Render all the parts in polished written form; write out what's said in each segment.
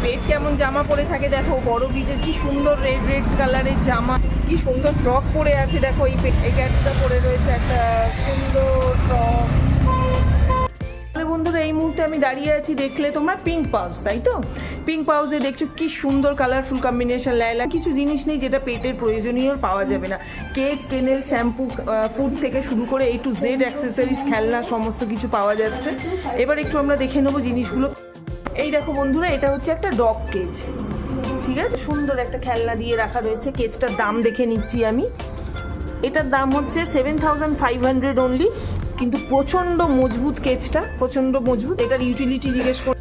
পেট কেমন জামা পরে থাকে দেখো, বড় বিটের কি সুন্দর রেড রেড কালারের জামা, কি সুন্দর ফ্রক পরে আছে দেখো। এই ক্যাটটা পরে রয়েছে একটা সুন্দর ফ্রক। বন্ধুরা এই মুহূর্তে আমি দাঁড়িয়ে আছি, দেখলে তোমরা পিঙ্ক পাউস, তাই তো? পিঙ্ক পাউসে দেখছো কি সুন্দর কালারফুল কম্বিনেশন। লাইলা কিছু জিনিস নেই যেটা পেটের প্রয়োজনীয় পাওয়া যাবে না। কেজ, কেনেল, শ্যাম্পু, ফুড থেকে শুরু করে A to Z অ্যাক্সেসরিজ, খেলনা সমস্ত কিছু পাওয়া যাচ্ছে। এবার একটু আমরা দেখে নেবো জিনিসগুলো। এই দেখো বন্ধুরা, এটা হচ্ছে একটা ডগ কেজ, ঠিক আছে? সুন্দর একটা খেলনা দিয়ে রাখা রয়েছে। কেজটার দাম দেখে নিচ্ছি আমি। এটার দাম হচ্ছে 7500 অনলি, কিন্তু প্রচণ্ড মজবুত কেজটা, প্রচণ্ড মজবুত। এটার ইউটিলিটি জিজ্ঞেস করে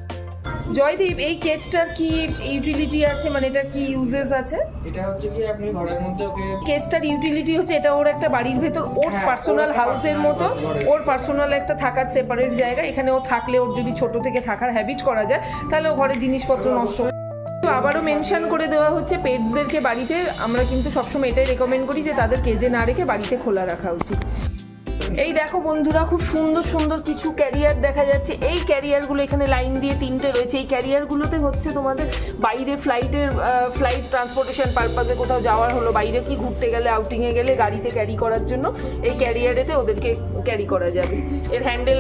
জয়দীপ, এই কেজটার কি ইউটিলিটি আছে, মানে এটার কি ইউজেস আছে? এটা হচ্ছে কি আপনি ঘরের মধ্যে ওকে কেজটার ইউটিলিটি হচ্ছে এটা ওর একটা বাড়ির ভেতর, ওর পার্সোনাল হাউসের মতো, ওর পার্সোনাল একটা থাকার সেপারেট জায়গা। এখানে ও থাকলে, ওর যদি ছোট থেকে থাকার হ্যাবিট করা যায়, তাহলে ও ঘরের জিনিসপত্র নষ্ট। তো আবারও মেনশন করে দেওয়া হচ্ছে, পেটসদেরকে বাড়িতে আমরা কিন্তু সবসময় এটাই রেকমেন্ড করি যে তাদের কেজে না রেখে বাড়িতে খোলা রাখা উচিত। এই দেখো বন্ধুরা, খুব সুন্দর সুন্দর কিছু ক্যারিয়ার দেখা যাচ্ছে। এই ক্যারিয়ারগুলো এখানে লাইন দিয়ে 3টে রয়েছে। এই ক্যারিয়ারগুলোতে হচ্ছে তোমাদের বাইরে ফ্লাইট ট্রান্সপোর্টেশন পারপাসে কোথাও যাওয়ার হলো, বাইরে কি ঘুরতে গেলে, আউটিংয়ে গেলে গাড়িতে ক্যারি করার জন্য এই ক্যারিয়ারেতে ওদেরকে ক্যারি করা যাবে। এর হ্যান্ডেল।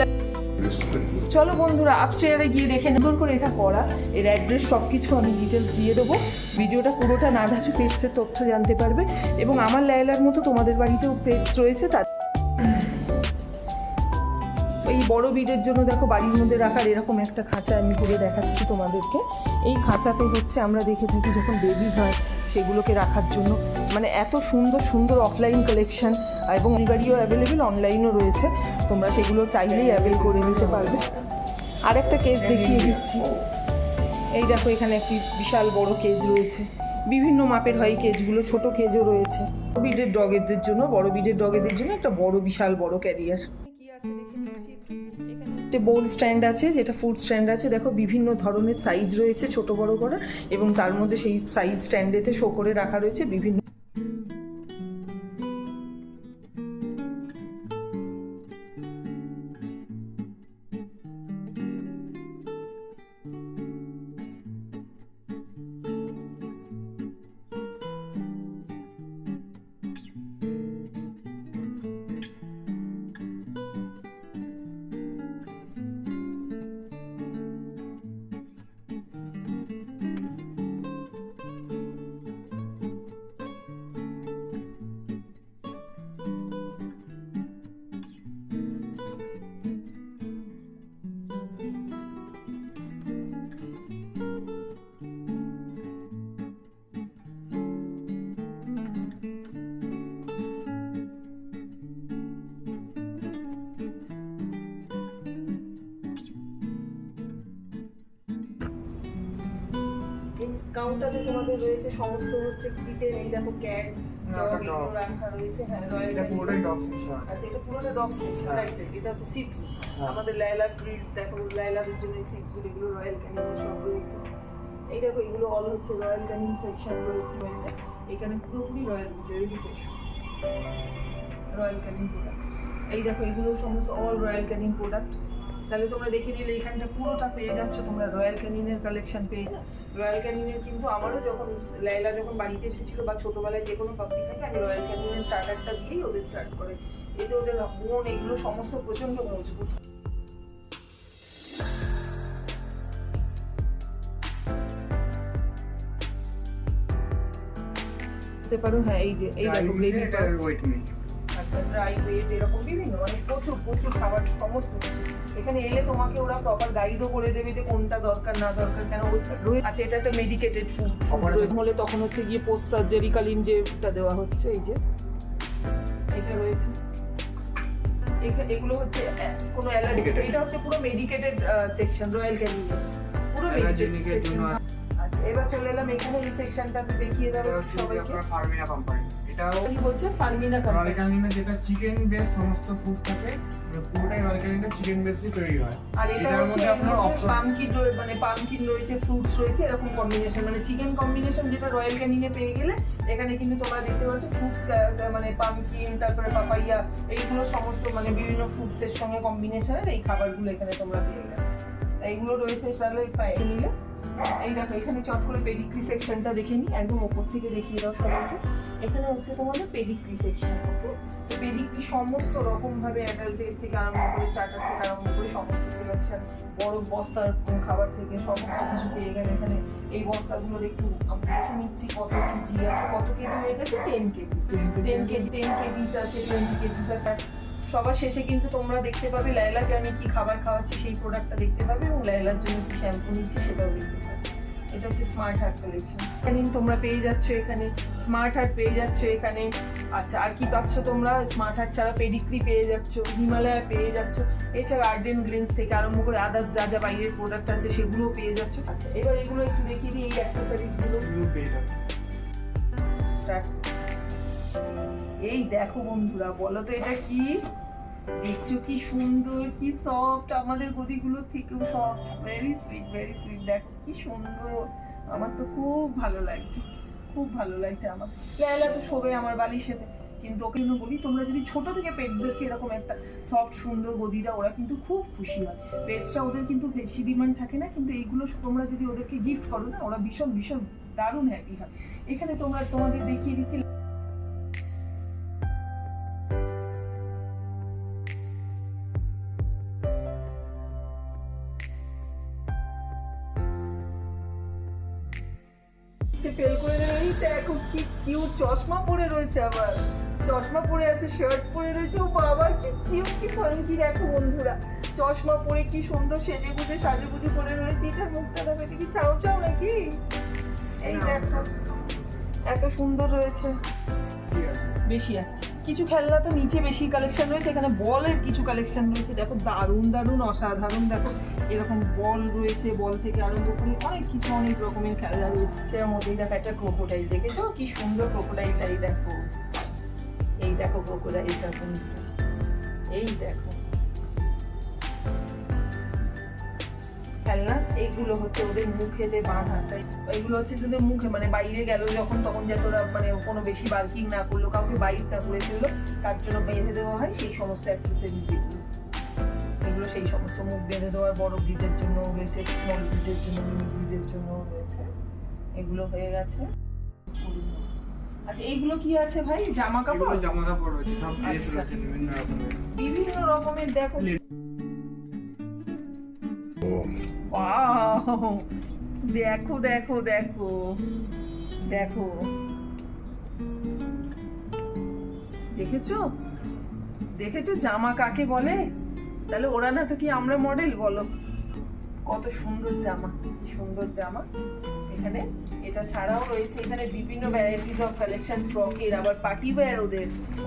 চলো বন্ধুরা আপস্টেয়ারে গিয়ে দেখে সুন্দর করে এটা করা। এর অ্যাড্রেস সব কিছু আমি ডিটেলস দিয়ে দেবো। ভিডিওটা পুরোটা না ধাচু পেটসের তথ্য জানতে পারবে। এবং আমার লাইলার মতো তোমাদের বাড়িতেও পেটস রয়েছে, তার এই বড় বিডের জন্য দেখো বাড়ির মধ্যে রাখার এরকম একটা খাঁচা আমি করে দেখাচ্ছি তোমাদেরকে। এই খাঁচাতে হচ্ছে আমরা দেখে থাকি যখন বেবিজ হয় সেগুলোকে রাখার জন্য, মানে এত সুন্দর সুন্দর অফলাইন কালেকশন, এবং ডেলিভারিও অ্যাভেলেবেল, অনলাইনও রয়েছে। তোমরা সেগুলো চাইলেই অ্যাভেল করে নিতে পারবে। আর একটা কেজ দেখিয়ে দিচ্ছি। এই দেখো, এখানে একটি বিশাল বড় কেজ রয়েছে। বিভিন্ন মাপের হয় কেজগুলো, ছোট কেজও রয়েছে। বিডের ডগেদের জন্য, বড় বিডের ডগেদের জন্য একটা বড় বিশাল বড় ক্যারিয়ার। কি আছে দেখে নিচ্ছি। এখানে হচ্ছে বোল স্ট্যান্ড আছে, যেটা ফুড স্ট্যান্ড আছে। দেখো বিভিন্ন ধরনের সাইজ রয়েছে, ছোট বড় করা, এবং তার মধ্যে সেই সাইজ স্ট্যান্ডেতে শো করে রাখা রয়েছে বিভিন্ন। কাউন্টারে তোমাদের রয়েছে সমস্ত হচ্ছে কিটের। এই দেখো ক্যাট, ডগ রাখা রয়েছে। হ্যাঁ, রয়্যাল। এটা পুরোটাই ডগ সেকশন। আচ্ছা, এটা পুরোটা ডগ সেকশন, রাইট? এটা হচ্ছে সিক্সু। আমাদের লাইলার ব্রিড দেখো, লাইলাদের জন্য এই সিক্সু, এগুলো রয়্যাল ক্যানিন সব রয়েছে। এই দেখো, এগুলো অল হচ্ছে রয়্যাল ক্যানিন সেকশন রয়েছে। এখানে পুরোপুরি royal verification, royal Canin product. এই দেখো, এগুলো সমস্ত অল রয়্যাল ক্যানিন প্রোডাক্ট। তাহলে তোমরা দেখে নিলে এখানটা পুরোটা পেয়ে যাচ্ছ তোমরা, রয়্যাল ক্যানিনের কালেকশন পেয়ে যাচ্ছ। রয়্যাল ক্যানিনের কিন্তু আমারও যখন লাইলা যখন বাড়িতে এসেছিল, বা ছোটোবেলায় যে কোনো পাপি থাকে, আমি রয়্যাল ক্যানিনের স্টার্টারটা দিয়েই ওদের স্টার্ট করে। এতে ওদের বোন এগুলো সমস্ত প্রচণ্ড মজবুত। পারো। হ্যাঁ, এই যে এই দেখো বেবি ওয়েট মিল্ক, আচ্ছা ড্রাই ওয়েট, এরকম বিভিন্ন, মানে প্রচুর প্রচুর খাবার সমস্ত কিছু। এখানে এলে তোমাকে ওরা প্রপার গাইডও করে দেবে যে কোনটা দরকার না দরকার। কেন আচ্ছা, এটা একটা মেডিকেটেড ফুড হলে তখন হচ্ছে গিয়ে পোস্ট সার্জারিকালীন যেটা দেওয়া হচ্ছে, এই যে এটা রয়েছে। এগুলো হচ্ছে কোনো অ্যালার্জি, এটা হচ্ছে পুরো মেডিকেটেড সেকশন রয়্যাল ক্যানিনের, পুরো মেডিকেটেড জন্য। আচ্ছা, এবার চলে এলাম এখানে এই সেকশনটাতে, দেখিয়ে দেবো সবাইকে। ফার্মিনা কোম্পানি, এটাও কি বলছে? ফার্মিনা কোম্পানি। রয়্যাল ক্যানিনে যেটা চিকেন বেস সমস্ত ফুড থাকে, পুরোটাই রয়্যাল ক্যানিনে চিকেন বেসই তৈরি হয়। আর এটার মধ্যে আপনার পামকিন, মানে পামকিন রয়েছে, ফ্রুটস রয়েছে, এরকম কম্বিনেশন, মানে চিকেন কম্বিনেশন যেটা রয়্যাল ক্যানিনে পেয়ে গেলে, এখানে কিন্তু তোমরা দেখতে পাচ্ছ ফ্রুটস, মানে পামকিন, তারপরে পাপাইয়া, এইগুলো সমস্ত মানে বিভিন্ন ফ্রুটসের সঙ্গে কম্বিনেশনের এই খাবারগুলো এখানে তোমরা পেয়ে গেলে। এইগুলো রয়েছে তাহলে নিলে। এই দেখো এখানে চট করে পেডিগ্রি সেকশনটা দেখে নিই, একদম ওপর থেকে দেখিয়ে দাও সবাইকে। এখানে হচ্ছে তোমাদের পেডিগ্রি সেকশন, ওকে? তো পেডিগ্রি সমস্ত রকম ভাবে অ্যাডাল্টের থেকে আরম্ভ করে স্টার্টার থেকে আরম্ভ করে সমস্ত কালেকশন, বড় বস্তার খাবার থেকে সমস্ত কিছু পেয়ে গেলে এখানে। এই বস্তাগুলোর একটু আমরা দেখে নিচ্ছি কত কেজি আছে, কত কেজি এটা আছে 10 কেজি, 10 কেজি আছে, 20 কেজি আছে। সবার শেষে কিন্তু তোমরা দেখতে পাবে লাইলাকে আমি কি খাবার খাওয়াচ্ছি সেই প্রোডাক্টটা দেখতে পাবে, এবং লাইলার জন্য কি শ্যাম্পু নিচ্ছি সেটাও দেখতে পাবে। এটা হচ্ছে স্মার্ট হার্ট কালেকশন। এখানে তোমরা পেয়ে যাচ্ছ, এখানে স্মার্ট হার্ট পেয়ে যাচ্ছ এখানে। আচ্ছা আর কি পাচ্ছ তোমরা? স্মার্ট হার্ট ছাড়া পেডিগ্রি পেয়ে যাচ্ছ, হিমালয়া পেয়ে যাচ্ছ, এছাড়া আর্ডেন গ্রিনস থেকে আরম্ভ করে আদার্স যা যা বাইরের প্রোডাক্ট আছে সেগুলোও পেয়ে যাচ্ছ। আচ্ছা এবার এগুলো একটু দেখিয়ে দিই, এই অ্যাক্সেসরিজগুলো পেয়ে যাবে। স্টার্ট। এই দেখো বন্ধুরা, বলো তো এটা কি? দেখছো কি সুন্দর, কি সফট, আমাদের গদিগুলোর থেকেও soft, very sweet, very sweet. দেখো কি সুন্দর, আমার তো খুব ভালো লাগছে, খুব ভালো লাগছে আমার। লায়লা তো শোবে আমার বালিশেতে, কিন্তু ওকে জন্য বলি তোমরা যদি ছোট থেকে পেটসদেরকে এরকম একটা সফট সুন্দর গদি দাও, ওরা কিন্তু খুব খুশি হয়। পেটসরা ওদের কিন্তু বেশি ডিমান্ড থাকে না, কিন্তু এইগুলো তোমরা যদি ওদেরকে গিফট করো না, ওরা ভীষণ ভীষণ দারুণ হ্যাপি হয়। এখানে তোমাদের দেখিয়ে দিচ্ছি ফেল করে দেবে। এই দেখো কি কিউট, চশমা পরে রয়েছে, আবার চশমা পরে আছে, শার্ট পরে রয়েছে। ও বাবা কি কিউট, কি ফাঙ্কি। দেখো বন্ধুরা, চশমা পরে কি সুন্দর সাজুগুজু করে রয়েছে। এটার মুখটা দেখো, এটা কি চাও চাও নাকি? এই দেখো এত সুন্দর রয়েছে, বেশি আছে। কিছু খেলনা তো নিচে বেশি কালেকশন রয়েছে, এখানে বলের কিছু কালেকশন রয়েছে। দেখো দারুণ দারুণ অসাধারণ, দেখো এরকম বল রয়েছে, বল থেকে আরম্ভ করে অনেক কিছু, অনেক রকমের খেলনা রয়েছে। সেটার মধ্যেই দেখো একটা ক্রোকোডাইল, দেখেছো কি সুন্দর ক্রোকোডাইলটাই দেখো। এই দেখো ক্রোকোডাইলটা, এই দেখো খেলনা। এইগুলো হচ্ছে ওদের মুখেতে বাঁধা, তাই এইগুলো হচ্ছে ওদের মুখে, মানে বাইরে গেল যখন তখন যাতে ওরা মানে কোনো বেশি বার্কিং না করলো, কাউকে বাইট না করে ফেললো, তার জন্য বেঁধে দেওয়া হয় সেই সমস্ত অ্যাক্সেসরিজ। এগুলো সেই সমস্ত মুখ বেঁধে দেওয়ার, বড় ব্রিডের জন্য রয়েছে, স্মল ব্রিডের জন্য, মিনি ব্রিডের জন্য রয়েছে। এগুলো হয়ে গেছে। আচ্ছা এইগুলো কি আছে ভাই? জামা কাপড় রয়েছে, সব ড্রেস রয়েছে বিভিন্ন রকমের। দেখো দেখো দেখো দেখো দেখো, দেখেছো দেখেছো জামা কাকে বলে? তাহলে ওরা না তো কি আমরা মডেল? বলো কত সুন্দর জামা, কি সুন্দর জামা। এখানে এটা ছাড়াও রয়েছে এখানে বিভিন্ন ভ্যারাইটিস অফ কালেকশন ফ্রকের, আবার পার্টি ওয়্যার,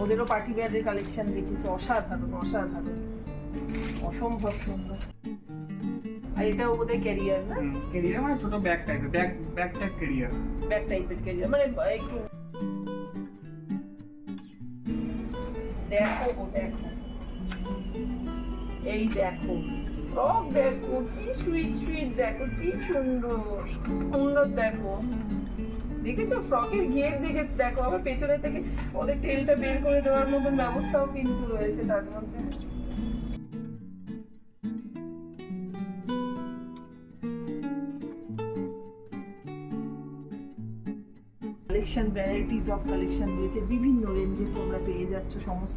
ওদেরও পার্টি ওয়্যারের কালেকশন রেখেছে। অসাধারণ অসাধারণ, অসম্ভব সুন্দর। আর এটাও বোধহয় ক্যারিয়ার না? ক্যারিয়ার মানে ছোট ব্যাগ টাইপের, ব্যাগ টাইপ ক্যারিয়ার, ব্যাগ টাইপের ক্যারিয়ার, মানে একটু। দেখো দেখো, এই দেখো ফ্রক, দেখো কি সুইট সুইট, দেখো কি সুন্দর সুন্দর। দেখো দেখেছো ফ্রকের ঘের দেখে, দেখো আবার পেছনে থেকে ওদের টেলটা বের করে দেওয়ার মতন ব্যবস্থাও কিন্তু রয়েছে তার মধ্যে। কালেকশন, ভ্যারাইটিস অফ কালেকশন রয়েছে, বিভিন্ন রেঞ্জে তোমরা পেয়ে যাচ্ছ সমস্ত।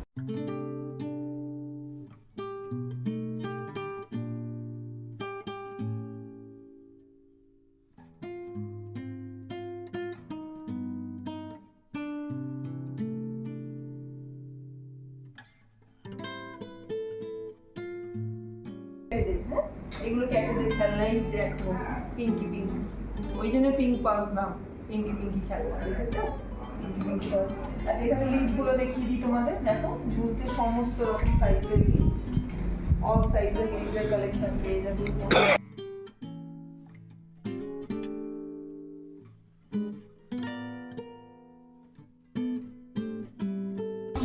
এগুলো ক্যাটেদের খেলনাই, দেখো পিঙ্কি পিঙ্কি, ওই জন্য পিঙ্ক পাউস নাম, পিঙ্কি পিঙ্কি খেলনা, দেখেছো? আচ্ছা এখানে লিস্টগুলো দেখিয়ে দিই তোমাদের। দেখো ঝুলছে সমস্ত রকম সাইজের লিস্ট, অল সাইজের লিস্টের কালেকশন পেয়ে যাবে।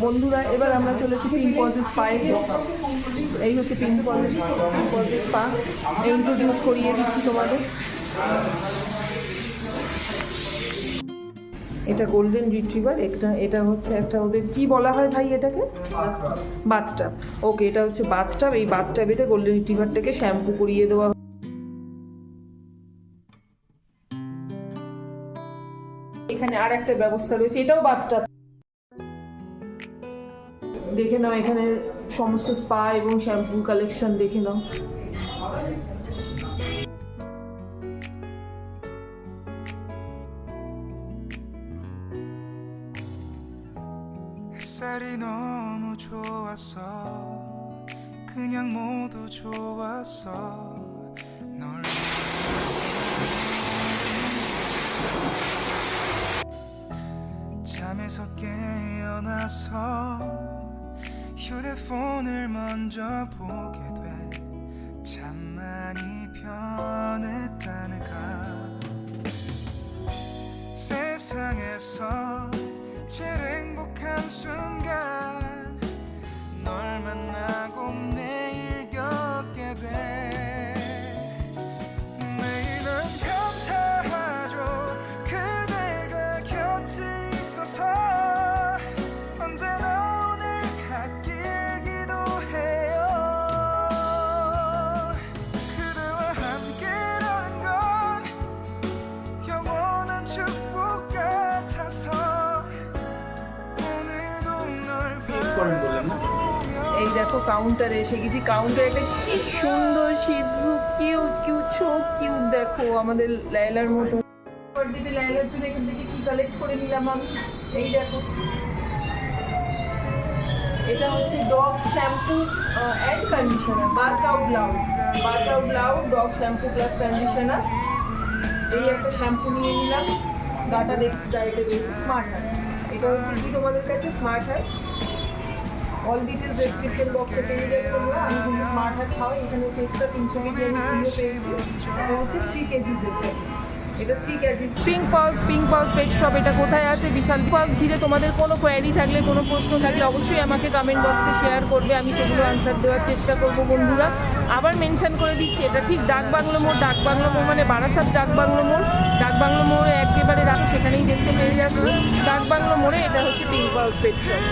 বন্ধুরা এবার আমরা চলেছি পিঙ্ক পজেস স্পায়। এই হচ্ছে পিঙ্ক পজেস স্পা, ইন্ট্রোডিউস করিয়ে দিচ্ছি তোমাদের। এটা গোল্ডেন রিট্রিভার, এটা হচ্ছে একটা ওদের কি বলা হয় ভাই এটাকে? বাথটাব। ওকে, এটা হচ্ছে বাথটাব। এই বাথটাবেতে গোল্ডেন রিট্রিভারটাকে শ্যাম্পু করিয়ে দেওয়া এখানে আর একটা ব্যবস্থা রয়েছে, এটাও বাথটাব। দেখে নাও এখানে সমস্ত স্পা এবং শ্যাম্পুর কালেকশন দেখে নাও। 햇살이 너무 좋았어 그냥 모두 좋았어 널 잠에서 깨어나서 휴대폰을 먼저 보게 돼 참 많이 변했다는가 세상에서 제일 행복한 순간 널 만나고 매일 겪게 돼 매일은 감사하죠 그대가 곁에 있어서 언제나 오늘 갓길 기도해요 그대와 함께라는 건 영원한 축복 같아서 এই দেখো কাউন্টারে এসে গেছি। কাউন্টারে একটা কি সুন্দর সিজু কিউট কিউট সো কিউট, দেখো আমাদের লাইলার মতো। বার্থডে লাইলার জন্য এখান থেকে কি কালেক্ট করে নিলাম আমি, এই দেখো এটা হচ্ছে dog shampoo and conditioner, bath out loud dog shampoo plus conditioner. এই একটা শ্যাম্পু নিয়ে নিলাম, গাটা দেখতে গাড়িতে দেখছি স্মার্ট হয়। এটা হচ্ছে কি তোমাদের কাছে স্মার্ট হয়, অল ডিটেলস ডেসক্রিপশন বক্সে পেয়ে যাবে তোমরা। আমি কিন্তু স্মার্ট হার্ট খাওয়াই, এখানে হচ্ছে এক্সট্রা 300 কেজি আমি পেয়েছি। এটা হচ্ছে 3 কেজিস এটা 3 kg. Pink pals pet shop এটা কোথায় আছে? বিশাল পালস ঘিরে তোমাদের কোনো কোয়ারি থাকলে, কোনো প্রশ্ন থাকলে অবশ্যই আমাকে কমেন্ট বক্সে শেয়ার করবে, আমি সেগুলো আনসার দেওয়ার চেষ্টা করব বন্ধুরা। আবার মেনশন করে দিচ্ছি, এটা ঠিক ডাকবাংলো মোড় মানে বারাসাত ডাকবাংলো মোড়ে একেবারে রাখো, সেখানেই দেখতে পেয়ে যাচ্ছ। ডাকবাংলো মোড়ে এটা হচ্ছে পিঙ্ক পালস পেট শপ।